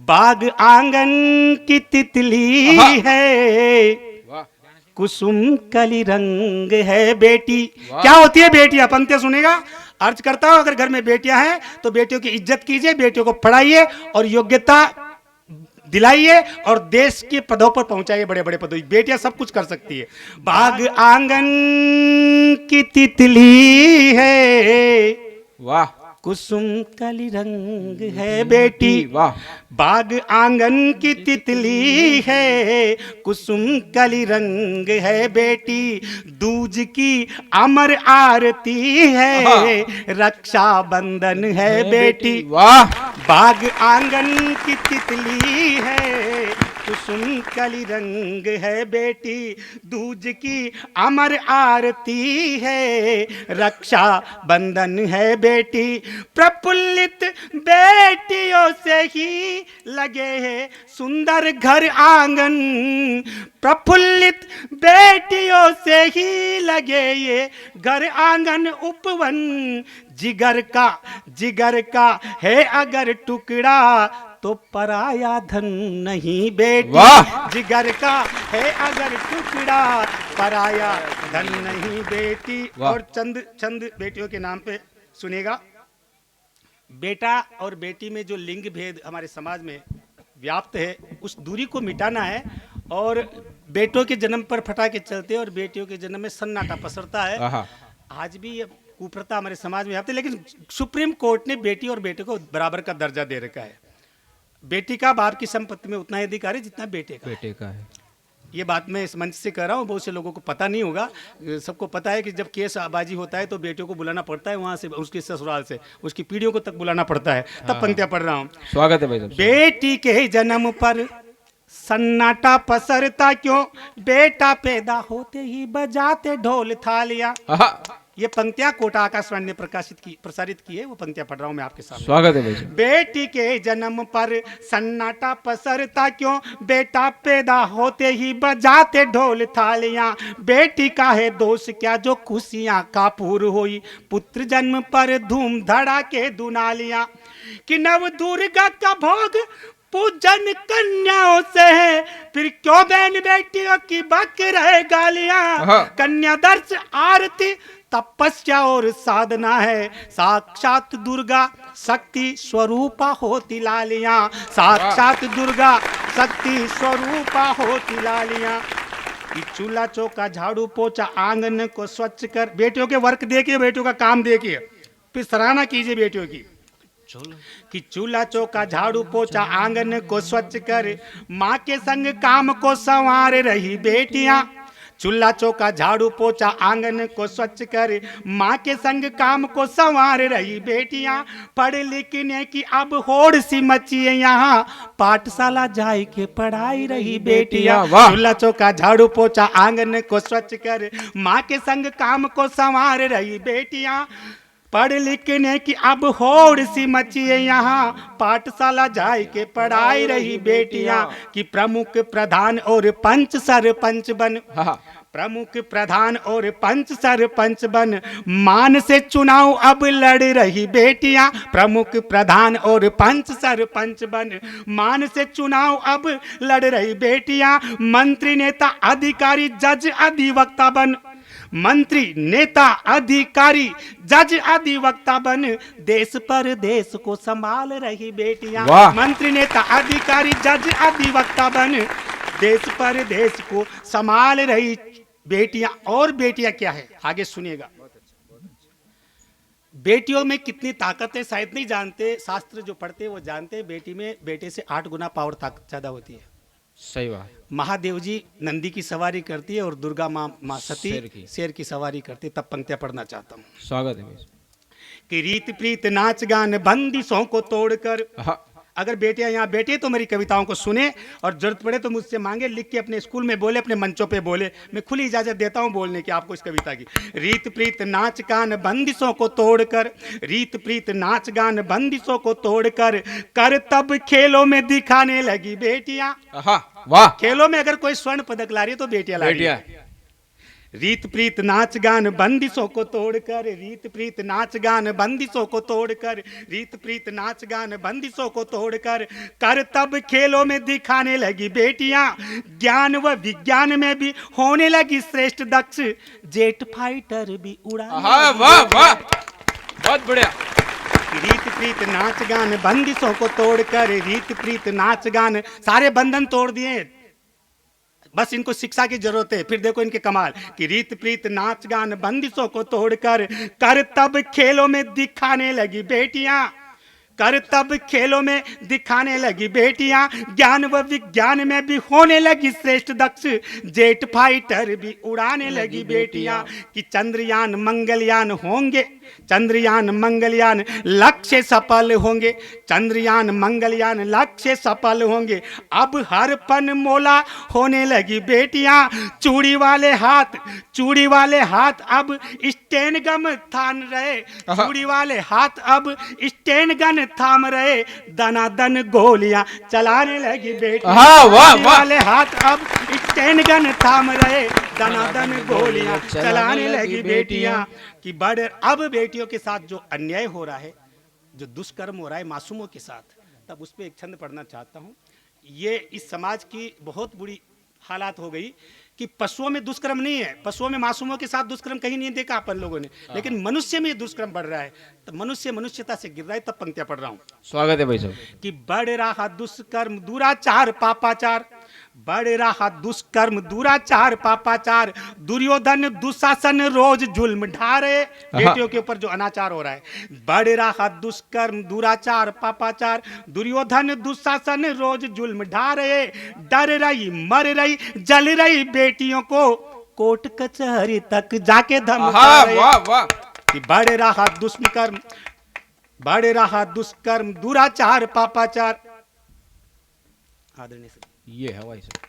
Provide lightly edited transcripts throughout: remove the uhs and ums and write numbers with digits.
बाग आंगन की तितली है, कुसुम कली रंग है बेटी। क्या होती है बेटियां? पंक्तियां सुनेगा। अर्ज करता हूं, अगर घर में बेटियां हैं तो बेटियों की इज्जत कीजिए, बेटियों को पढ़ाइए और योग्यता दिलाइए और देश के पदों पर पहुंचाइए, बड़े बड़े पदों। बेटियां सब कुछ कर सकती है। बाग आंगन की तितली है, वाह, कुसुम कली रंग है बेटी। वाह, बाग आंगन की तितली है, कुसुम कली रंग है बेटी। दूज की अमर आरती है, रक्षा बंधन है बेटी। वाह, बाग आंगन की तितली है, कुसुम कली रंग है बेटी। दूज की अमर आरती है, रक्षा बंधन है बेटी। प्रफुल्लित बेटियों से ही लगे है सुंदर घर आंगन, प्रफुल्लित बेटियों से ही लगे ये घर आंगन उपवन। जिगर का है अगर टुकड़ा तो पराया धन नहीं बेटी। जिगर का है अगर टुकड़ा पराया धन नहीं बेटी। और चंद बेटियों के नाम पे सुनेगा। बेटा और बेटी में जो लिंग भेद हमारे समाज में व्याप्त है, उस दूरी को मिटाना है। और बेटों के जन्म पर फटाके चलते हैं और बेटियों के जन्म में सन्नाटा पसरता है। आज भी ये कुप्रथा हमारे समाज में आती है, लेकिन सुप्रीम कोर्ट ने बेटी और बेटे को बराबर का दर्जा दे रखा है। बेटी का बाप की संपत्ति में उतना ही अधिकार है जितना बेटे का है। ये बात मैं इस मंच से कह रहा हूँ, बहुत से लोगों को पता नहीं होगा। सबको पता है कि जब केस आबाजी होता है तो बेटियों को बुलाना पड़ता है, वहां से उसके ससुराल से उसकी पीढ़ियों को तक बुलाना पड़ता है। तब पंक्तियां पढ़ रहा हूँ। स्वागत है भाई साहब। बेटी के जन्म पर सन्नाटा पसरता क्यों, बेटा पैदा होते ही बजाते ढोल थालियां। ये पंक्तियां कोटा आकाशवाणी ने प्रसारित की है, वो पंक्तियां पढ़ रहा हूं मैं आपके सामने। स्वागत है भाई। बेटी के जन्म पर सन्नाटा पसरता क्यों, बेटा पैदा होते ही बजाते ढोल थालियां। बेटी का है दोष क्या जो खुशियां कापूर हुई, पुत्र जन्म पर धूम धड़ाके दुनालियां। कि नव दुर्गा का भोग पूजन कन्याओं से है, फिर क्यों बहन बेटियों की बक रहे गालियां। कन्या दर्श आरती तपस्या और साधना है, साक्षात दुर्गा शक्ति स्वरूपा होती लालियां। साक्षात दुर्गा शक्ति स्वरूपा होती लालियां। चूल्हा चौका झाड़ू पोछा आंगन को स्वच्छ कर। बेटियों के वर्क देखिए, बेटियों का काम देखिए, फिर सराहना कीजिए बेटियों की। कि चूल्हा चौका झाड़ू पोछा आंगन को स्वच्छ कर, माँ के संग काम को संवार रही बेटियां। चूल्हा चौका झाड़ू पोछा आंगन को स्वच्छ कर, माँ के संग काम को संवार रही बेटियां। पढ़ लिखने की अब होड़ सी मची है यहाँ, पाठशाला जाए के पढ़ाई रही बेटियां। चूल्हा चौका झाड़ू पोछा आंगन को स्वच्छ कर, माँ के संग काम को संवार रही बेटियां। पढ़ लिखने की अब होड़ सी मची है यहाँ, पाठशाला जाए के पढ़ाई रही बेटियां। कि प्रमुख प्रधान और पंच सरपंच बन, प्रमुख प्रधान और पंच सरपंच बन, मान से चुनाव अब लड़ रही बेटियां। प्रमुख प्रधान और पंच सरपंच बन, मान से चुनाव अब लड़ रही बेटियां। मंत्री नेता अधिकारी जज अधिवक्ता बन, मंत्री नेता अधिकारी जज अधिवक्ता बन, देश पर देश को संभाल रही बेटियां। मंत्री नेता अधिकारी जज अधिवक्ता बन, देश पर देश को संभाल रही बेटियां। और बेटियां क्या है आगे सुनिएगा। बेटियों में कितनी ताकत है शायद नहीं जानते, शास्त्र जो पढ़ते हैं वो जानते हैं। बेटी में बेटे से 8 गुना पावर ताकत ज्यादा होती है। सही बात। महादेव जी नंदी की सवारी करती है और दुर्गा माँ सती शेर की सवारी करती है। तब पंक्तियां पढ़ना चाहता हूँ। स्वागत है। कि रीत प्रीत नाच गान बंदिशों को तोड़कर। अगर बेटियां यहाँ बैठे तो मेरी कविताओं को सुने और जरूरत पड़े तो मुझसे मांगे, लिख के अपने स्कूल में बोले, अपने मंचों पे बोले। मैं खुली इजाजत देता हूँ बोलने की आपको इस कविता की। रीत प्रीत नाच गान बंदिशों को तोड़कर, रीत प्रीत नाच गान बंदिशों को तोड़कर, कर तब खेलों में दिखाने लगी बेटियां। वाह। खेलों में अगर कोई स्वर्ण पदक ला रही है तो बेटियां ला रही है। रीत प्रीत नाच गान बंदिशों को तोड़कर, रीत प्रीत नाच गान बंदिशों को तोड़कर, रीत प्रीत नाच गान बंदिशों को तोड़कर, कर तब खेलों में दिखाने लगी बेटियां, ज्ञान व विज्ञान में भी होने लगी श्रेष्ठ दक्ष, जेट फाइटर भी उड़ाने लगी। वाह वाह, बहुत बढ़िया। रीत प्रीत नाच गान बंदिशों को तोड़कर, रीत प्रीत नाच गान, सारे बंधन तोड़ दिए, बस इनको शिक्षा की जरूरत है। फिर देखो इनके कमाल कि रीत प्रीत नाच गान बंदिशों को तोड़कर, कर तब खेलों में दिखाने लगी बेटियां, कर तब खेलों में दिखाने लगी बेटियां, ज्ञान व विज्ञान में भी होने लगी श्रेष्ठ दक्ष, जेट फाइटर भी उड़ाने लगी बेटियां। कि चंद्रयान मंगलयान होंगे, चंद्रयान मंगलयान लक्ष्य सफल होंगे, चंद्रयान मंगलयान लक्ष्य सफल होंगे। अब हर पन मोला होने लगी बेटियां, चूड़ी वाले हाथ, चूड़ी वाले हाथ अब स्टेन गम थान रहे, चूड़ी वाले हाथ अब स्टेन गन थाम रहे, दनादन गोलियां चलाने लगी बेटियां। चूड़ी वाले हाथ अब स्टेन गन थाम रहे, दनादन गोलियां चलाने लगी बेटियां। कि बड़ अब बेटियों के साथ जो अन्याय हो रहा है, जो दुष्कर्म हो रहा है मासूमों के साथ, तब उस पर एक छंद पढ़ना चाहता हूँ। ये इस समाज की बहुत बुरी हालात हो गई कि पशुओं में दुष्कर्म नहीं है, पशुओं में मासूमों के साथ दुष्कर्म कहीं नहीं देखा अपन लोगों ने, लेकिन मनुष्य में दुष्कर्म बढ़ रहा है। तो मनुष्य मनुष्यता से गिर रहा है। तब पंक्तियां पढ़ रहा हूं। स्वागत है भाई साहब। कि बढ़ रहा दुष्कर्म दुराचार पापाचार, बढ़ रहा दुष्कर्म दुराचार पापाचार, दुर्योधन दुशासन रोज जुल्म ढा रहे, बेटियों के ऊपर जो अनाचार हो रहा है। बढ़ रहा दुष्कर्म दुराचार पापाचार, दुर्योधन दुशासन रोज जुल्म ढा रहे, डर रही मर रही जल रही बेटियों को, कोर्ट कचहरी तक जाके धमका रहे। वाह वाह। कि बढ़ रहा दुष्कर्म, बढ़ रहा दुष्कर्म दुराचार पापाचार। आदरणीय ये है भाई साहब,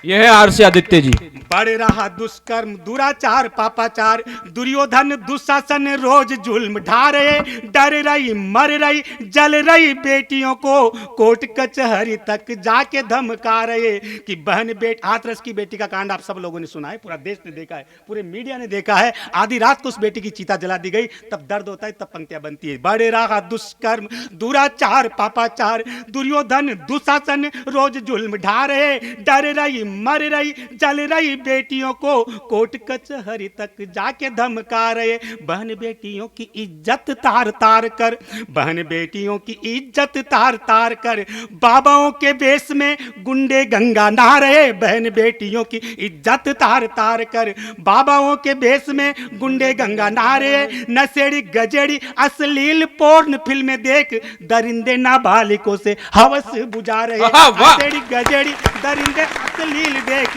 ये है आरसी आदित्य जी। बढ़ रहा दुष्कर्म दुराचार पापाचार, दुर्योधन दुशासन रोज जुल्म ढा रहे, डर रही मर रही जल रही बेटियों को, कोर्ट कचहरी तक जाके धमका रहे। कि बहन बेट हाथरस की बेटी का कांड आप सब लोगों ने सुना है, पूरा देश ने देखा है, पूरे मीडिया ने देखा है। आधी रात को उस बेटी की चिता जला दी गई, तब दर्द होता है, तब पंक्तियां बनती है। बढ़ रहा दुष्कर्म दुराचार पापाचार, दुर्योधन दुशासन रोज जुल्म ढा रहे, डर रही मर रही जल रही बेटियों को, कोर्ट कचहरी तक जाके धमका रहे। बहन बेटियों की इज्जत तार तार कर, बहन बेटियों की इज्जत तार तार कर, बाबाओं के वेश में गुंडे गंगा नहा रहे। बहन बेटियों की इज्जत तार तार कर, बाबाओं के वेश में गुंडे गंगा नहा रहे। नशेड़ी गजेड़ी अश्लील पोर्न फिल्में देख, दरिंदे नाबालिगों से हवस बुझा रहे। नशेड़ी गजेड़ी दरिंदे अश्लील देख,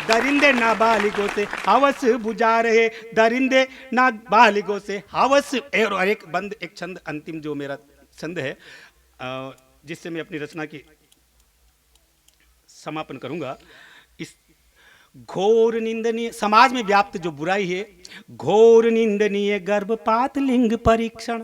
दरिंदे नाबालिगों से हवस बुझा रहे, दरिंदे नाबालिगों से हवस। और एक छंद अंतिम जो मेरा छंद है, जिससे मैं अपनी रचना की समापन करूंगा। इस घोर निंदनीय समाज में व्याप्त जो बुराई है, घोर निंदनीय गर्भपात लिंग परीक्षण,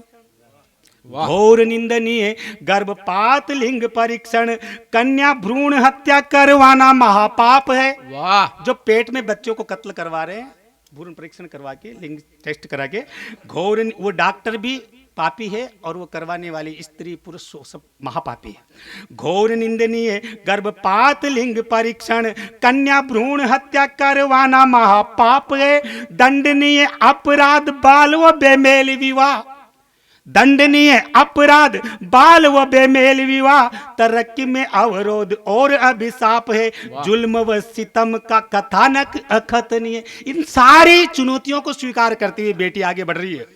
घोर निंदनीय गर्भपात लिंग परीक्षण, कन्या भ्रूण हत्या करवाना महापाप है। वाह। जो पेट में बच्चों को कत्ल करवा रहे हैं, भ्रूण परीक्षण करवा के, लिंग टेस्ट करा के, घोर, वो डॉक्टर भी पापी है और वो करवाने वाली स्त्री पुरुष सब महापापी है। घोर निंदनीय गर्भपात लिंग परीक्षण, कन्या भ्रूण हत्या करवाना महापाप है। दंडनीय अपराध बाल व बेमेल विवाह, दंडनीय अपराध बाल व बेमेल विवाह, तरक्की में अवरोध और अभिशाप है। जुल्म व सितम का कथानक अखतनीय। इन सारी चुनौतियों को स्वीकार करती हुई बेटी आगे बढ़ रही है।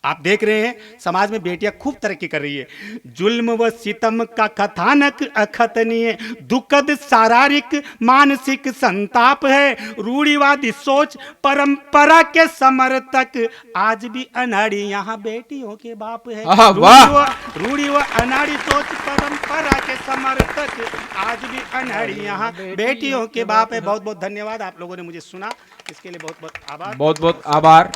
आप देख रहे हैं समाज में बेटियां खूब तरक्की कर रही है। जुल्म व सितम का कथानक अखतनीय, दुखद शारीरिक मानसिक संताप है। रूढ़िवादी सोच परंपरा के समर्थक आज भी अनाड़ी यहाँ बेटियों के बाप है। रूढ़ी व अनाड़ी सोच परंपरा के समर्थक आज भी अनाड़ी यहाँ बेटियों के बाप है। बहुत बहुत धन्यवाद, आप लोगों ने मुझे सुना, इसके लिए बहुत बहुत आभार। बहुत बहुत आभार।